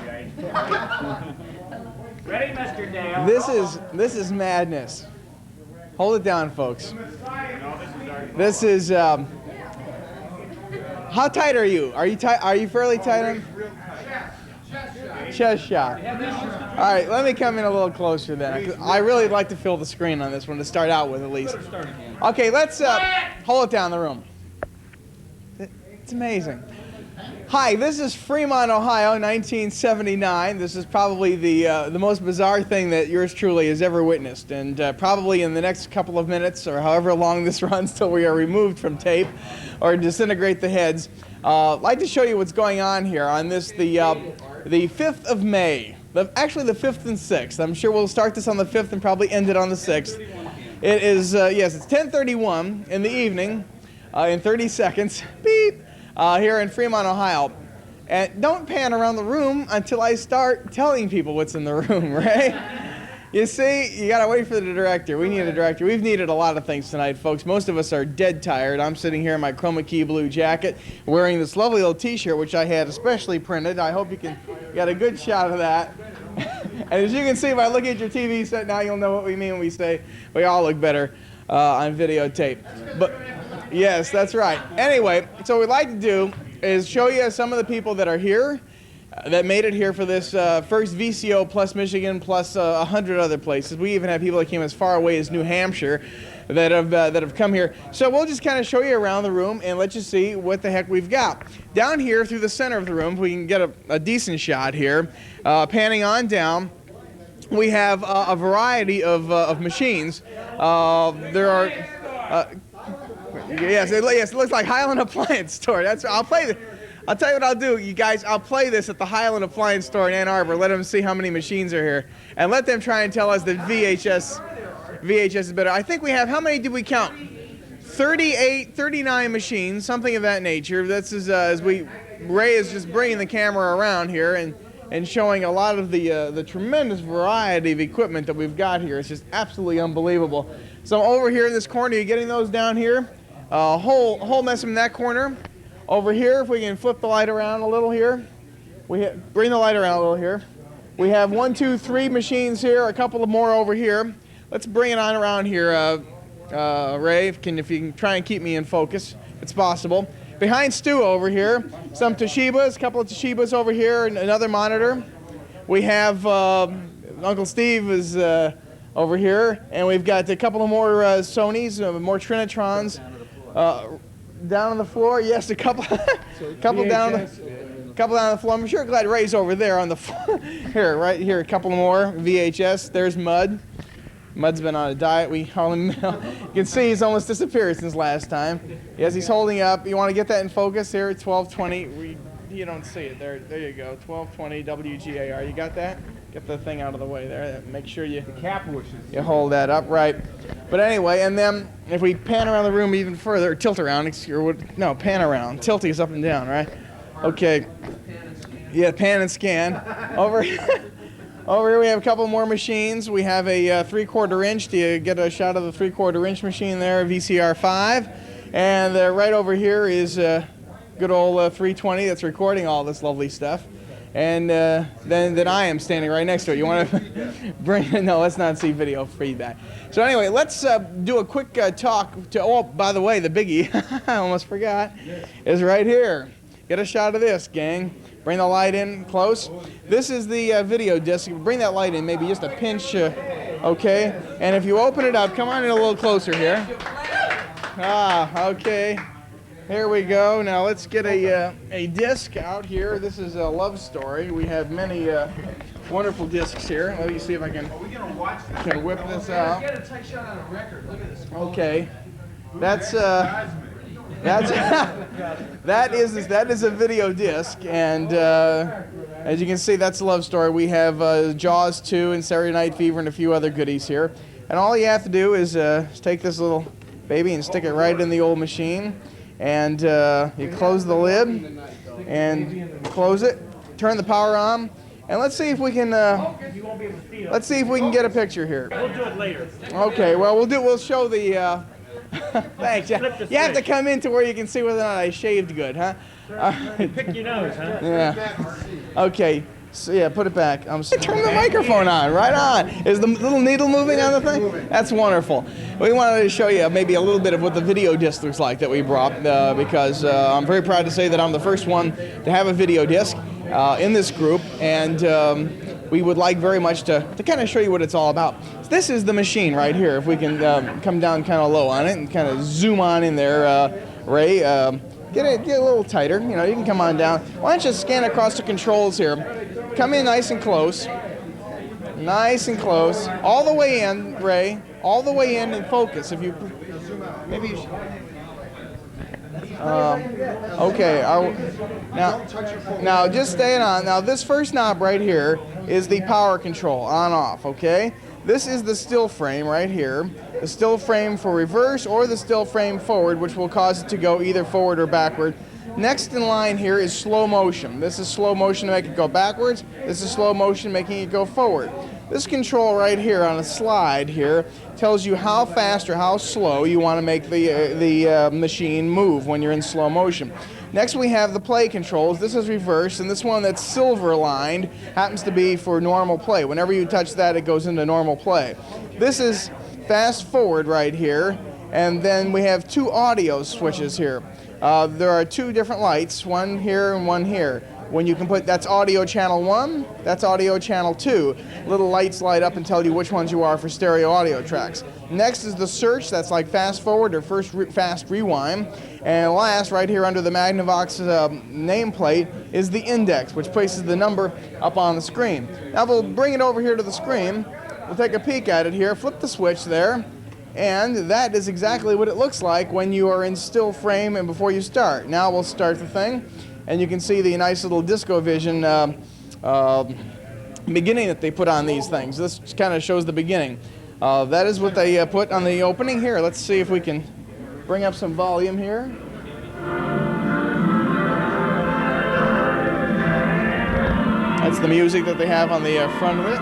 guys. Ready, Mr. Dale? This is madness. Hold it down, folks. This is. How tight are you? Are you tight? Are you fairly tight? Chest shot. All right, let me come in a little closer then. I really like to fill the screen on this one to start out with, at least. Okay, let's hold it down the room. It's amazing. Hi, this is Fremont, Ohio, 1979. This is probably the most bizarre thing that yours truly has ever witnessed, and probably in the next couple of minutes, or however long this runs till we are removed from tape or disintegrate the heads, I'd like to show you what's going on here on this, the 5th of May. Actually, the 5th and 6th. I'm sure we'll start this on the 5th and probably end it on the 6th. It is, yes, it's 10:31 in the evening, in 30 seconds, beep, here in Fremont, Ohio. And don't pan around the room until I start telling people what's in the room, right? You see, you gotta wait for the director. We need a director. We've needed a lot of things tonight, folks. Most of us are dead tired. I'm sitting here in my chroma key blue jacket, wearing this lovely little t-shirt, which I had especially printed. I hope you can get a good shot of that. And as you can see by looking at your TV set now, you'll know what we mean when we say we all look better on videotape. But yes, that's right. Anyway, so what we'd like to do is show you some of the people that are here, that made it here for this first VCO plus Michigan plus 100 other places. We even have people that came as far away as New Hampshire that have come here. So we'll just kind of show you around the room and let you see what the heck we've got. Down here through the center of the room, if we can get a decent shot here, panning on down, we have a variety of machines. There are, yes, it looks like Highland Appliance Store. I'll play this. I'll tell you what I'll do, you guys. I'll play this at the Highland Appliance Store in Ann Arbor. Let them see how many machines are here, and let them try and tell us that VHS is better. I think we have, how many did we count? 38, 39 machines, something of that nature. That's as Ray is just bringing the camera around here and showing a lot of the tremendous variety of equipment that we've got here. It's just absolutely unbelievable. So over here in this corner, you're getting those down here. Whole mess in that corner. Over here, if we can flip the light around a little here, bring the light around a little here. We have 1, 2, 3 machines here, a couple of more over here. Let's bring it on around here, Ray, if you can try and keep me in focus, if it's possible. Behind Stu over here, some Toshibas, a couple of Toshibas over here, and another monitor. We have Uncle Steve is over here, and we've got a couple of more Sonys, more Trinitrons. Down on the floor, yes, a couple down on the floor. I'm sure glad Ray's over there on the floor. Here, right here, a couple more VHS. There's Mud. Mud's been on a diet. You can see he's almost disappeared since last time. Yes, he's holding up. You want to get that in focus here? 1220. You don't see it there. There you go. 1220 WGAR. You got that? Get the thing out of the way there. Make sure you hold that up right. But anyway, and then if we pan around the room even further, or tilt around, no, pan around. Tilting is up and down, right? Okay. Yeah, pan and scan. Over here we have a couple more machines. We have a 3/4 inch. Do you get a shot of the 3/4 inch machine there, VCR 5? And right over here is good old 320 that's recording all this lovely stuff. And then I am standing right next to it. You want to bring it? No, let's not see video feedback. So anyway, let's do a quick talk to, oh, by the way, the biggie, I almost forgot, is right here. Get a shot of this, gang. Bring the light in close. This is the video disc. Bring that light in, maybe just a pinch, okay? And if you open it up, come on in a little closer here. Okay. Here we go. Now let's get a disc out here. This is a love story. We have many wonderful discs here. Let me see if I can whip this out. Get a tight shot on a record. Look at this. Okay. That is a video disc, and as you can see, that's a love story. We have Jaws 2 and Saturday Night Fever and a few other goodies here. And all you have to do is take this little baby and stick it right in the old machine. And you close the lid and close it, turn the power on, and let's see if we can get a picture here. We'll do it later. Okay, well we'll show the thanks. You have to come in to where you can see whether or not I shaved good, huh? Pick your nose, huh? Yeah. Okay. So yeah, put it back. Turn the microphone on, right on. Is the little needle moving on the thing? That's wonderful. We wanted to show you maybe a little bit of what the video disc looks like that we brought because I'm very proud to say that I'm the first one to have a video disc in this group, and we would like very much to kind of show you what it's all about. So this is the machine right here. If we can come down kind of low on it and kind of zoom on in there, Ray. Get a little tighter. You know, you can come on down. Why don't you scan across the controls here? Come in nice and close. Nice and close. All the way in, Ray. All the way in and focus. If you maybe you should. Okay. Now just staying on. Now this first knob right here is the power control, on off. Okay. This is the still frame right here. The still frame for reverse or the still frame forward, which will cause it to go either forward or backward. Next in line here is slow motion. This is slow motion to make it go backwards. This is slow motion making it go forward. This control right here on a slide here tells you how fast or how slow you want to make the machine move when you're in slow motion. Next we have the play controls. This is reverse, and this one that's silver lined happens to be for normal play. Whenever you touch that, it goes into normal play. This is fast forward right here, and then we have two audio switches here. There are two different lights, one here and one here. When you can put, that's audio channel 1, that's audio channel 2. Little lights light up and tell you which ones you are for stereo audio tracks. Next is the search, that's like fast forward or fast rewind. And last, right here under the Magnavox nameplate, is the index, which places the number up on the screen. Now we'll bring it over here to the screen. We'll take a peek at it here, flip the switch there. And that is exactly what it looks like when you are in still frame and before you start. Now we'll start the thing, and you can see the nice little Disco Vision beginning that they put on these things. This kind of shows the beginning. That is what they put on the opening here. Let's see if we can bring up some volume here. That's the music that they have on the front of it.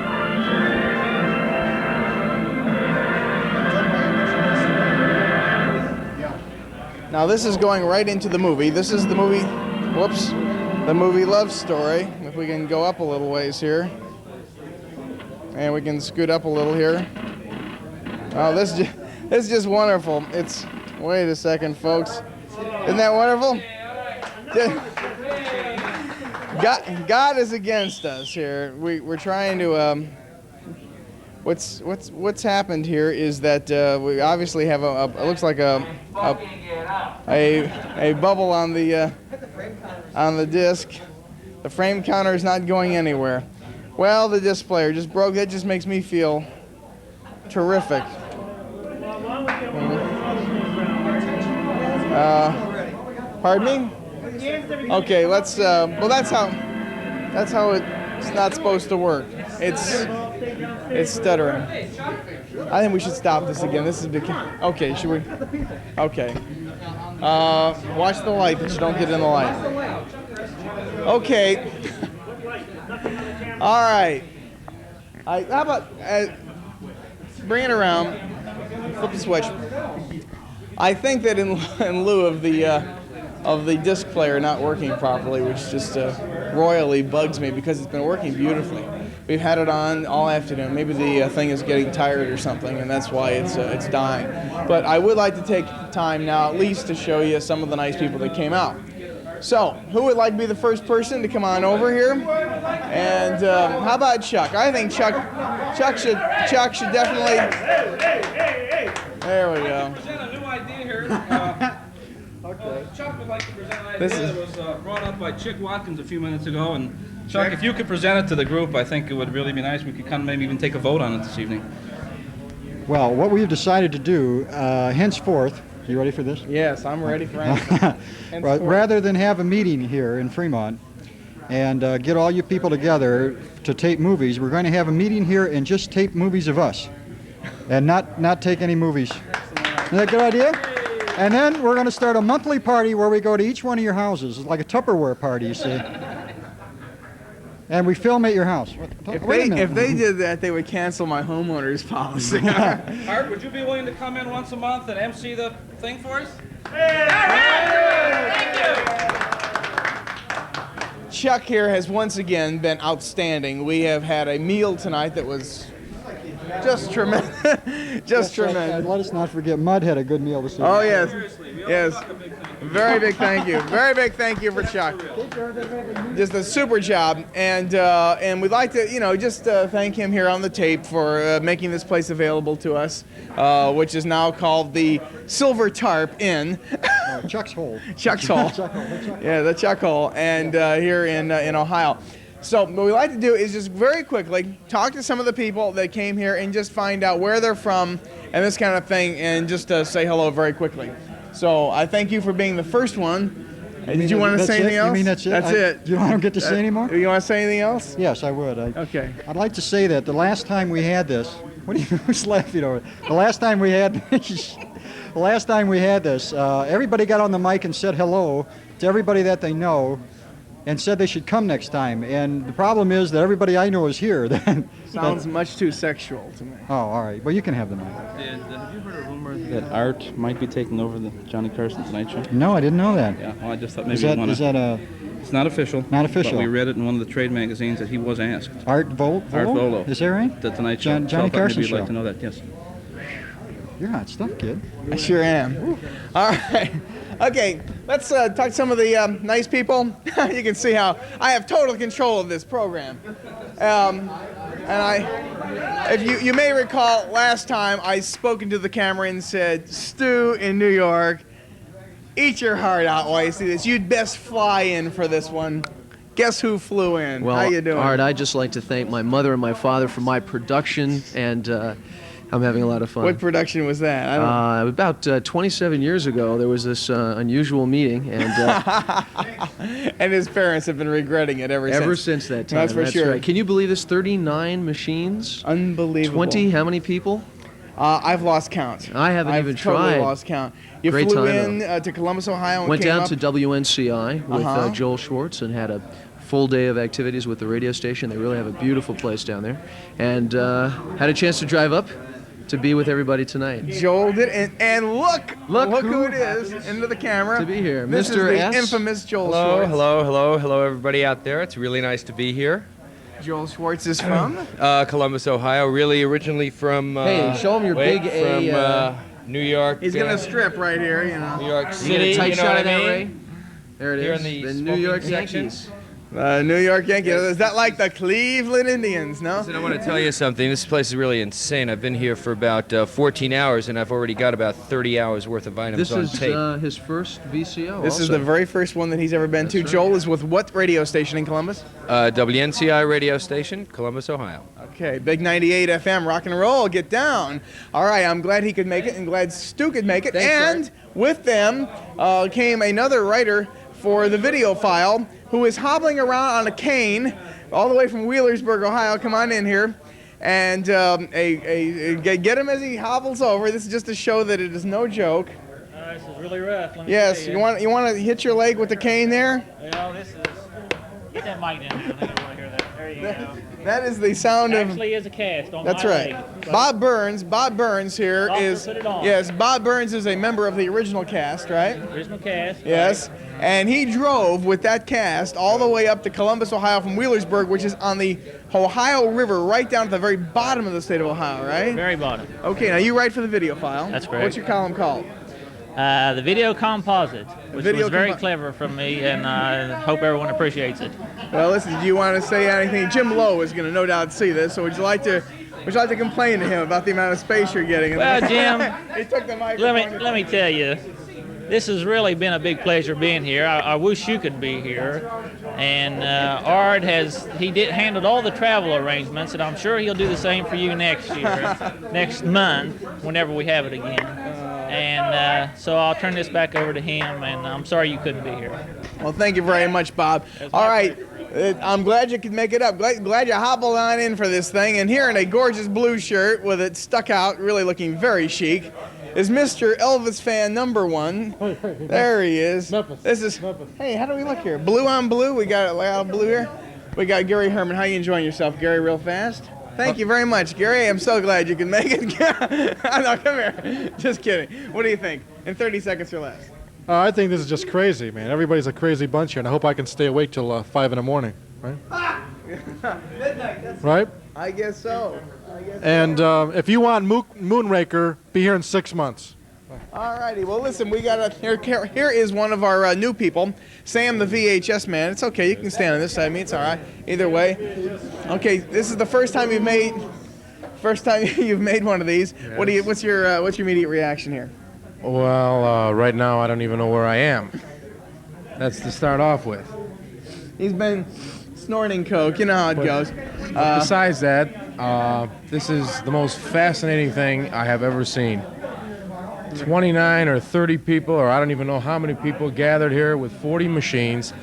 Now this is going right into the movie. This is the movie, whoops, the movie Love Story. If we can go up a little ways here. And we can scoot up a little here. Oh, this is just wonderful. It's, wait a second, folks. Isn't that wonderful? God is against us here. We're trying to, what's happened here is that we obviously have it looks like a bubble on the disc. The frame counter is not going anywhere. Well, the disc player just broke. That just makes me feel terrific. Pardon me? Okay, let's. Well, that's how it's not supposed to work. It's stuttering. I think we should stop this again. This is okay. Should we? Okay. Watch the light, but you don't get in the light. Okay. All right. How about bring it around? Flip the switch. I think that in lieu of the disc player not working properly, which just royally bugs me because it's been working beautifully. We've had it on all afternoon. Maybe the thing is getting tired or something, and that's why it's dying. But I would like to take time now at least to show you some of the nice people that came out. So, who would like to be the first person to come on over here? And how about Chuck? I think Chuck should definitely. There we go. Present a new idea here. Chuck would like to present an idea that was brought up by Chick Watkins a few minutes ago. And Chuck, if you could present it to the group, I think it would really be nice. We could kind of maybe even take a vote on it this evening. Well, what we've decided to do, henceforth, you ready for this? Yes, I'm ready for anything. Rather than have a meeting here in Fremont and get all you people together to tape movies, we're going to have a meeting here and just tape movies of us and not take any movies. Is that a good idea? And then we're going to start a monthly party where we go to each one of your houses. It's like a Tupperware party, you see. And we film at your house. If they did that, they would cancel my homeowner's policy. Art, would you be willing to come in once a month and MC the thing for us? Chuck, Chuck here has once again been outstanding. We have had a meal tonight that was just tremendous. Just tremendous. Let us not forget, Mud had a good meal this evening. Oh, yes. Yes. Very big thank you. Very big thank you for Chuck. Just a super job. And we'd like to, just thank him here on the tape for making this place available to us, which is now called the Silver Tarp Inn. Chuck's Hole. Chuck's Hole. Yeah, the Chuck Hole. And here in Ohio. So what we like to do is just very quickly talk to some of the people that came here and just find out where they're from and this kind of thing, and just say hello very quickly. So I thank you for being the first one. Did you want to say anything else? You mean that's it? That's it. You don't get to say anymore? You want to say anything else? Yes, I would. Okay. I'd like to say that the last time we had this, who's laughing over? The last time we had this, everybody got on the mic and said hello to everybody that they know, and said they should come next time. And the problem is that everybody I know is here. Sounds much too sexual to me. Oh, all right. Well, you can have the mic. Have you heard a rumor that Art might be taking over the Johnny Carson Tonight Show? No, I didn't know that. Yeah, well, I just thought maybe Is that, you want is that a It's not official. Not official. But we read it in one of the trade magazines that he was asked. Art Volo? Art Volo. Is that right? The Tonight Show. Johnny So I thought Carson maybe you'd like show. to know that, yes. You're hot stuff, kid. I sure am. All right. Okay, let's talk to some of the nice people. You can see how I have total control of this program. If you may recall, last time I spoke into the camera and said, Stu in New York, eat your heart out while you see this. You'd best fly in for this one. Guess who flew in? Well, how you doing? Art, I'd just like to thank my mother and my father for my production, and I'm having a lot of fun. What production was that? I don't About 27 years ago, there was this unusual meeting, and And his parents have been regretting it ever since that time. That's for sure. Right. Can you believe this? 39 machines? Unbelievable. 20? How many people? I've lost count. I haven't even I've totally tried. lost count. You Great flew time, in to Columbus, Ohio, and Went came down up. to WNCI with Uh-huh. Joel Schwartz and had a full day of activities with the radio station. They really have a beautiful place down there. And had a chance to drive up to be with everybody tonight. Joel did, and look Look who who it is into the camera. to be here. This Mr. is the S. infamous Joel Hello, Schwartz. hello, everybody out there. It's really nice to be here. Joel Schwartz is from? Columbus, Ohio. Really, originally from. Hey, show 'em your big A, From New York. He's gonna strip right here, you know. New York You City. get a tight you know shot what of that, I mean? Ray? There it Here is. in the New smoking York section. Yankees. New York Yankees. Is that like the Cleveland Indians? No. Listen, I want to tell you something. This place is really insane. I've been here for about 14 hours, and I've already got about 30 hours worth of items This on is tape. his first VCO. This is also. the very first one that he's ever been to. That's right. Joel is with what radio station in Columbus? WNCI radio station, Columbus, Ohio. Okay, big 98 FM, rock and roll, get down. All right, I'm glad he could make it and glad Stu could make it. Thanks, and with them came another writer for the video file who is hobbling around on a cane all the way from Wheelersburg, Ohio. Come on in here. And get him as he hobbles over. This is just to show that it is no joke. This is really rough. Let me Yes, tell you want to hit your leg with the cane there? This is. Get that mic down. I think I want to hear that. There you go. That is the sound of. Actually, is a cast on That's my right. leg. But Bob Burns here Doctor, is. put it on. Yes, Bob Burns is a member of the original cast, right? Original cast. Yes. And he drove with that cast all the way up to Columbus, Ohio from Wheelersburg, which is on the Ohio River, right down at the very bottom of the state of Ohio, right? Very bottom. Okay, now you write for the video file. That's correct. What's your column called? The video composite, which Video was very compo- clever from me, and I hope everyone appreciates it. Well, listen, do you want to say anything? Jim Lowe is going to no doubt see this, so would you like to complain to him about the amount of space you're getting? Well, Jim, he took the microphone. let me tell you, this has really been a big pleasure being here. I wish you could be here. And Art handled all the travel arrangements, and I'm sure he'll do the same for you next year, next month, whenever we have it again. And so I'll turn this back over to him, and I'm sorry you couldn't be here. Well, thank you very much, Bob. All right, I'm glad you could make it up. Glad you hobbled on in for this thing. And here in a gorgeous blue shirt with it stuck out, really looking very chic, is Mr. Elvis fan number one. There he is. This is. Hey, how do we look here? Blue on blue. We got a lot of blue here. We got Gary Herman. How you enjoying yourself, Gary? Real fast. Thank you very much, Gary. I'm so glad you can make it. No, come here. Just kidding. What do you think? In 30 seconds or less. I think this is just crazy, man. Everybody's a crazy bunch here, and I hope I can stay awake till 5 in the morning, right? Right? I guess so. And if you want Moonraker, be here in 6 months. Alrighty, well listen, we got here is one of our new people, Sam the VHS man. It's okay, you can stand on this side of me, it's alright. Either way. Okay, this is the first time you've made one of these. Yes. What's your immediate reaction here? Well, right now I don't even know where I am. That's to start off with. He's been snorting coke, you know how it goes. Besides that, this is the most fascinating thing I have ever seen. 29 or 30 people, or I don't even know how many people gathered here with 40 machines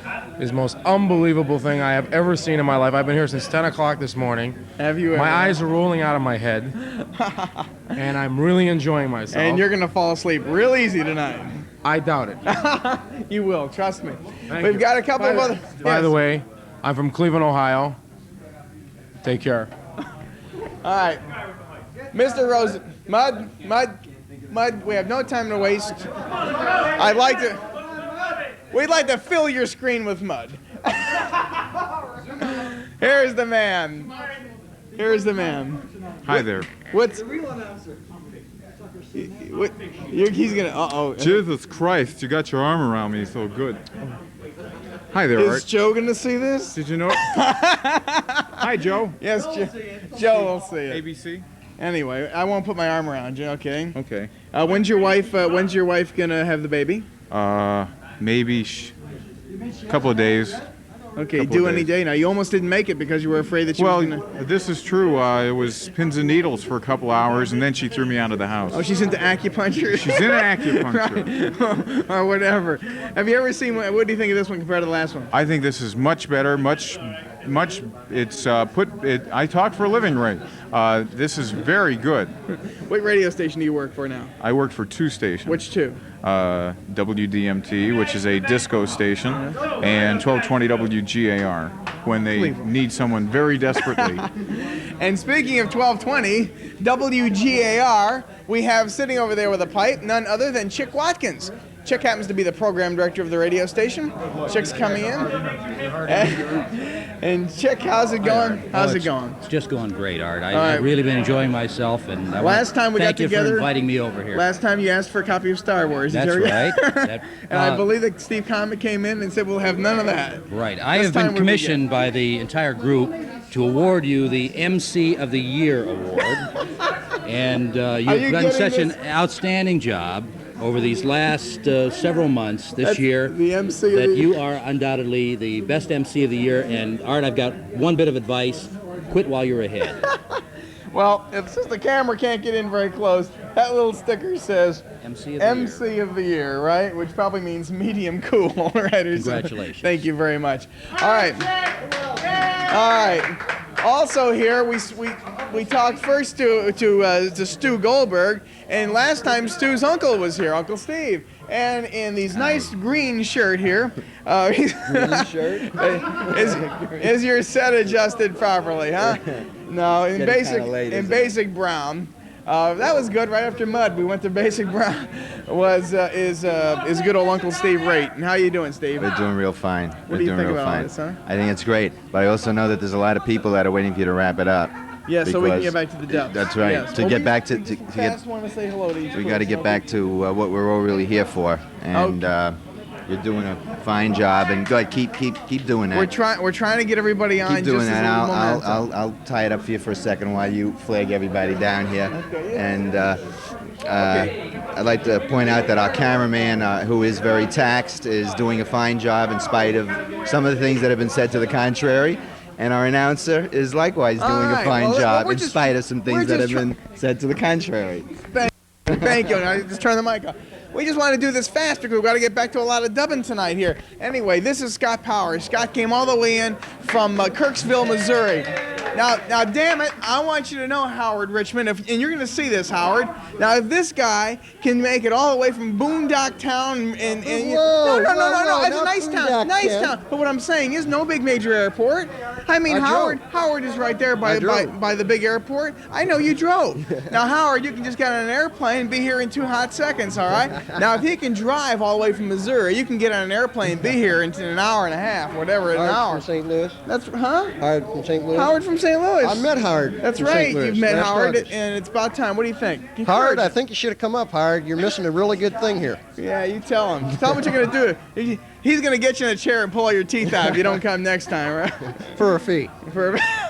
is the most unbelievable thing I have ever seen in my life. I've been here since 10 o'clock this morning. Have you ever? My eyes are rolling out of my head, and I'm really enjoying myself. And you're going to fall asleep real easy tonight. I doubt it. You will, trust me. Thank We've you. got a couple of other... By the way, I'm from Cleveland, Ohio. Take care. All right. Mr. Rose, Mud, we have no time to waste. We'd like to fill your screen with mud. Here's the man. Hi there. What's... He's gonna... Uh-oh. Jesus Christ, you got your arm around me so good. Hi there, Is Art. Joe gonna see this? Did you know? Hi, Joe. Yes, Joe will see it. ABC? Anyway, I won't put my arm around you, okay? Okay. When's your wife gonna have the baby? Maybe a couple of days. Okay, do any day now. You almost didn't make it because you were afraid that she was gonna... Well, this is true. It was pins and needles for a couple hours, and then she threw me out of the house. Oh, she's into acupuncture? She's into acupuncture. Right. Or whatever. Have you ever seen... What do you think of this one compared to the last one? I think this is much better, much... It's I talk for a living, right? This is very good. What radio station do you work for now? I work for 2 stations. Which 2? WDMT, which is a disco station, and 1220 WGAR, when they need someone very desperately. And speaking of 1220 WGAR, we have sitting over there with a pipe none other than Chick Watkins. Chick happens to be the program director of the radio station. Chick's coming in. And Chick, how's it going? How's it going? It's just going great, Art. I've really been enjoying myself, and last time we got together, thank you for inviting me over here. Last time you asked for a copy of Star Wars. That's right. And I believe that Steve Comic came in and said we'll have none of that. Right. I have been commissioned by the entire group to award you the MC of the Year award, and you've done such an outstanding job over these last several months this year that you are undoubtedly the best MC of the year. And Art, I've got one bit of advice: quit while you're ahead. Well, since the camera can't get in very close, that little sticker says MC of the year, right? Which probably means medium cool, right? Congratulations. Thank you very much. All right. Also here, we talked first to Stu Goldberg, and last time Stu's uncle was here, Uncle Steve. And in these nice green shirt here, green shirt? Is your set adjusted properly, huh? No, in basic brown. That was good. Right after Mud, we went to basic brown. Is good old Uncle Steve Rate. And how you doing, Steve? We're doing real fine. What do you think about all this, huh? I think it's great, but I also know that there's a lot of people that are waiting for you to wrap it up. Yeah, so we can get back to the depths. That's right. Yes. To get back to want to say hello to each we got to get back to what we're all really here for, and you're doing a fine job. And go ahead, keep doing that. We're trying to get everybody on. Keep doing just that. As I'll tie it up for you for a second while you flag everybody down here. Okay, yeah. And I'd like to point out that our cameraman, who is very taxed, is doing a fine job in spite of some of the things that have been said to the contrary. And our announcer is likewise doing a fine job in spite of some things that have been said to the contrary. Thank you. Now, just turn the mic off. We just want to do this fast because we've got to get back to a lot of dubbing tonight here. Anyway, this is Scott Powers. Scott came all the way in from Kirksville, Missouri. Now, damn it, I want you to know, Howard Richmond, and you're going to see this, Howard. Now, if this guy can make it all the way from Boondock Town no, it's a nice town, But what I'm saying is, no big major airport. I mean, I Howard. drove. Howard is right there by the big airport. I know you drove. Now, Howard, you can just get on an airplane and be here in 2 hot seconds. All right. Now, if he can drive all the way from Missouri, you can get on an airplane and be here in an hour and a half, whatever, an hour. Howard from St. Louis. That's Howard from St. Louis. Howard from St. Louis. I met Howard. That's from right. St. Louis. You've met Last Howard, August. and it's about time. What do you think? Howard, I think you should have come up, Howard. You're missing a really good thing here. Yeah, you tell him. Tell him what you're gonna do. He's gonna get you in a chair and pull all your teeth out if you don't come next time, right? For a fee.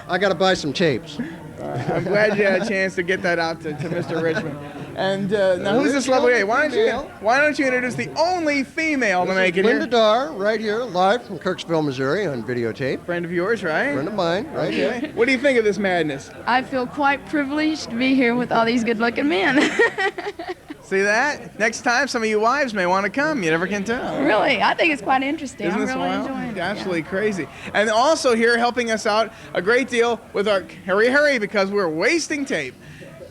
I got to buy some tapes. I'm glad you had a chance to get that out to Mr. Richmond. And now, who's this lovely lady? Why don't you introduce the only female to make it Linda here? Darr, right here, live from Kirksville, Missouri, on videotape. Friend of yours, right? Friend of mine, right here. What do you think of this madness? I feel quite privileged to be here with all these good-looking men. See that? Next time, some of you wives may want to come. You never can tell. Really, I think it's quite interesting. Isn't I'm this really wild? enjoying it. Absolutely crazy. And also here helping us out a great deal with our hurry because we're wasting tape.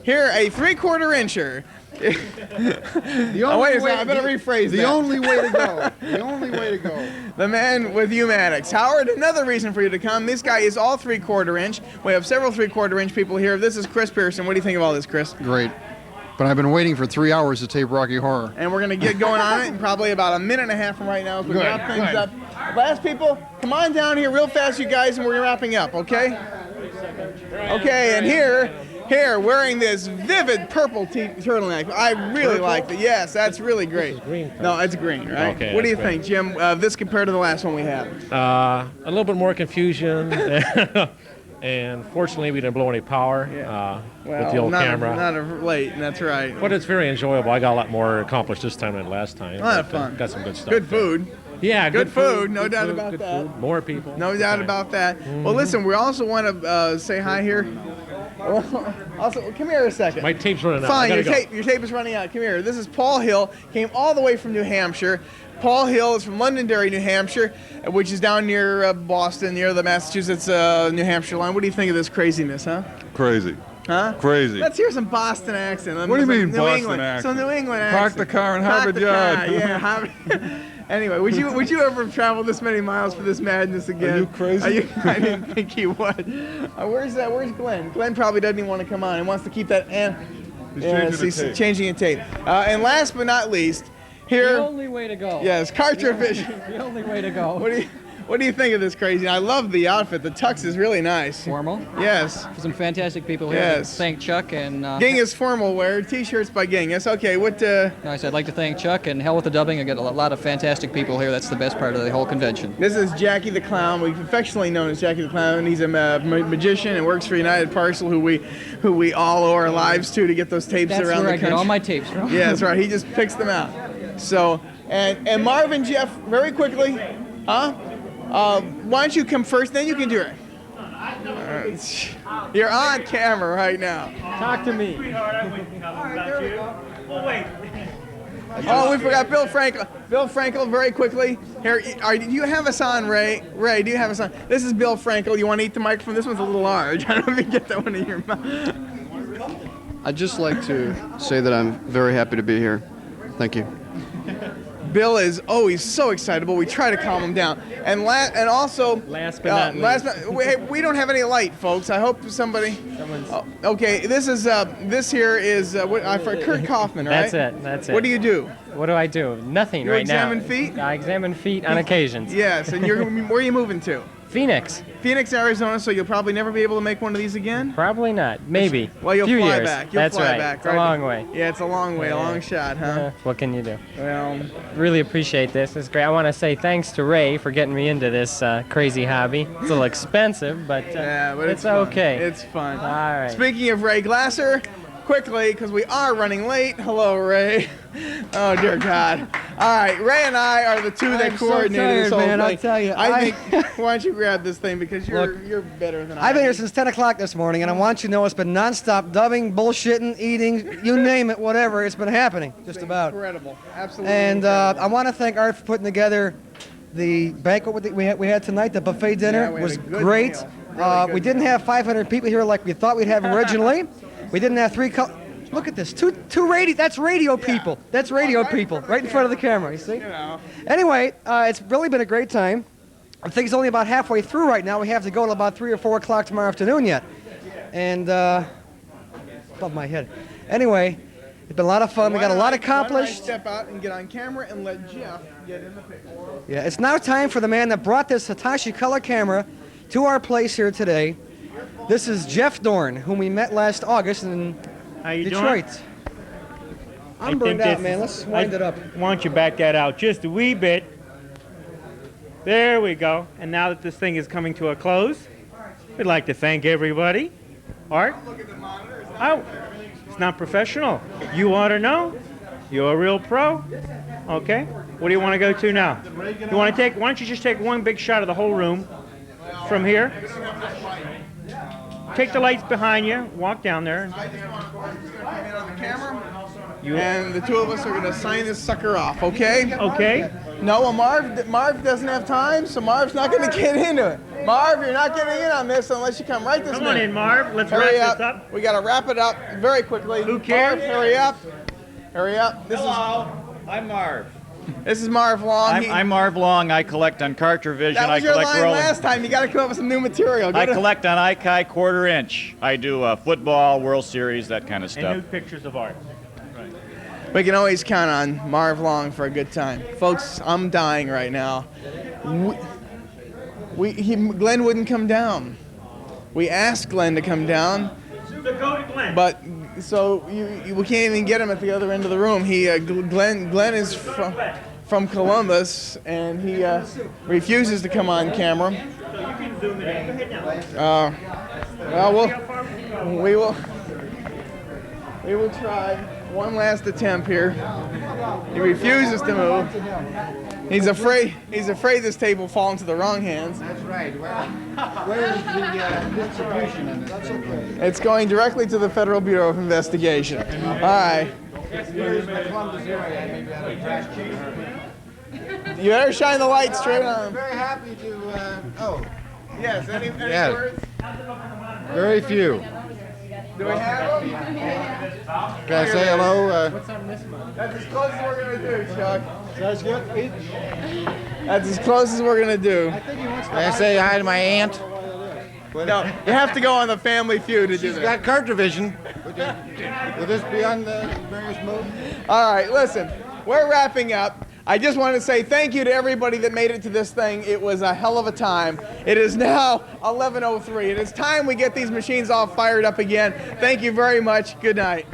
Here, a 3/4 incher. The Oh, only wait a way second, I better rephrase that. The only way to go. The only way to go. The man with Umatics. Howard, another reason for you to come. This guy is all 3/4 inch. We have several 3/4 inch people here. This is Chris Pearson. What do you think of all this, Chris? Great. But I've been waiting for 3 hours to tape Rocky Horror. And we're going to get going on it in probably about a minute and a half from right now as we Good, wrap things good. up. Last people, come on down here real fast, you guys, and we're wrapping up, okay? Okay, and here, wearing this vivid purple turtleneck. I really like it. Yes, that's really great. No, it's green, right? Okay, what do you that's think, Jim? This compared to the last one we had? A little bit more confusion, and fortunately we didn't blow any power with the old camera. Not of late, that's right. But it's very enjoyable. I got a lot more accomplished this time than last time. A lot of but, fun. Got some good stuff. Good there. food. Yeah, good food. No good doubt food, about good that. food, more people. No doubt about that. Well, listen, we also want to say hi here. Also, come here a second. My tape's running out. Fine, I your gotta go. tape is running out. Come here. This is Paul Hill. Came all the way from New Hampshire. Paul Hill is from Londonderry, New Hampshire, which is down near Boston, near the Massachusetts, New Hampshire line. What do you think of this craziness, huh? Crazy. Huh? Crazy. Let's hear some Boston accent. What do you mean New Boston England. accent? Some New England Park accent. the car in Park Harvard the Yard. car, yeah, Harvard. Anyway, would you ever travel this many miles for this madness again? Are you crazy? I didn't think you would. Where's Glenn? Glenn probably doesn't even want to come on. He wants to keep that. He's changing the tape. Changing a tape. And last but not least, here. The only way to go. Yes, Carter Fish. The only way to go. What do you think of this crazy? I love the outfit. The tux is really nice. Formal. Yes. Some fantastic people here. Yes. Thank Chuck and. Ging is formal wear. T-shirts by Ging. Yes. Okay. What? Nice. I'd like to thank Chuck and Hell with the Dubbing. I got a lot of fantastic people here. That's the best part of the whole convention. This is Jackie the Clown. We've affectionately known as Jackie the Clown. He's a magician and works for United Parcel, who we all owe our lives to get those tapes That's around where the I country. get all my tapes from. Yeah, that's right. He just picks them out. So, and Marvin Jeff, very quickly, huh? Why don't you come first, then you can do it. You're on camera right now. Talk to me. Oh, we forgot Bill Frankel. Bill Frankel, very quickly. Here, do you have us on, Ray? Ray, do you have us on? This is Bill Frankel. You want to eat the microphone? This one's a little large. I don't know if you can get that one in your mouth. I'd just like to say that I'm very happy to be here. Thank you. Bill is always so excitable. We try to calm him down. And also, last but not least. We don't have any light, folks. I hope somebody. Okay, this here is Kurt Kaufman, right? That's it. What do you do? What do I do? Nothing You right now. examine feet? I examine feet on occasions. Yes, and where are you moving to? Phoenix. Phoenix, Arizona, so you'll probably never be able to make one of these again? Probably not. Maybe. Well, you'll Few fly years. back. That's fly right. back. It's a long way. Yeah, it's a long way, a long shot, huh? What can you do? Well, really appreciate this. It's great. I want to say thanks to Ray for getting me into this crazy hobby. It's a little expensive, but, but it's fun. okay. It's fun. All right. Speaking of Ray Glasser, quickly, because we are running late. Hello, Ray. Oh, dear God. All right, Ray and I are the two that coordinated this whole man, thing. I'll tell you. I think, why don't you grab this thing, because you're better than I am. I've been here since 10 o'clock this morning, and I want you to know it's been nonstop dubbing, bullshitting, eating, you name it, whatever. It's been happening, just about. Incredible. Absolutely. And I want to thank Art for putting together the banquet we had tonight. The buffet dinner we had was a good great. meal. Really good we didn't have 500 people here like we thought we'd have originally. We didn't have Look at this, two radio. That's radio people. That's radio people, right in front of the camera. You see? You know. Anyway, it's really been a great time. the thing's only about halfway through right now. We have to go till about 3 or 4 o'clock tomorrow afternoon yet. And, above my head. Anyway, it's been a lot of fun. We got a lot accomplished. Why don't I step out and get on camera and let Jeff get in the picture? Yeah, it's now time for the man that brought this Hitachi color camera to our place here today. This is Jeff Dorn, whom we met last August in Detroit. I'm burned out, man. Let's wind it up. Why don't you back that out just a wee bit? There we go. And now that this thing is coming to a close, we'd like to thank everybody. Art? Oh, it's not professional. You want to know? You're a real pro. Okay. What do you want to go to now? You want to take? Why don't you just take one big shot of the whole room from here? Take the lights behind you. Walk down there. And the two of us are going to sign this sucker off, okay? Okay. No, well, Marv doesn't have time, so Marv's not going to get into it. Marv, you're not getting in on this unless you come right this minute. Come on in, Marv. Let's Hurry wrap this up. We got to wrap it up very quickly. Who cares? Marv, hurry up. Hurry up. I'm Marv. This is Marv Long. I'm Marv Long. I collect on Carter That was your line last time. You got to come up with some new material. I collect on ICAI quarter-inch. I do football, World Series, that kind of stuff. And new pictures of art. We can always count on Marv Long for a good time. Folks, I'm dying right now. Glenn wouldn't come down. We asked Glenn to come down. But so we can't even get him at the other end of the room. Glenn is from Columbus, and he refuses to come on camera. Well, we will try one last attempt here. He refuses to move. He's afraid this tape will fall into the wrong hands. That's right. Where's the distribution on this thing? It's going directly to the Federal Bureau of Investigation. All right. Here's the Columbus area. Maybe I'll trash You better shine the light straight on. I'm very happy to. Yes. Any Yeah. words? Very few. Do we have them? Can I say hello? That's as close as we're going to do, Chuck. Sounds good. That's as close as we're going to do. Can I say hi to my aunt? No, you have to go on the Family Feud to do She's that. got Carter vision. Will this be on the various modes? All right, listen, we're wrapping up. I just want to say thank you to everybody that made it to this thing. It was a hell of a time. It is now 11:03. It is time we get these machines all fired up again. Thank you very much. Good night.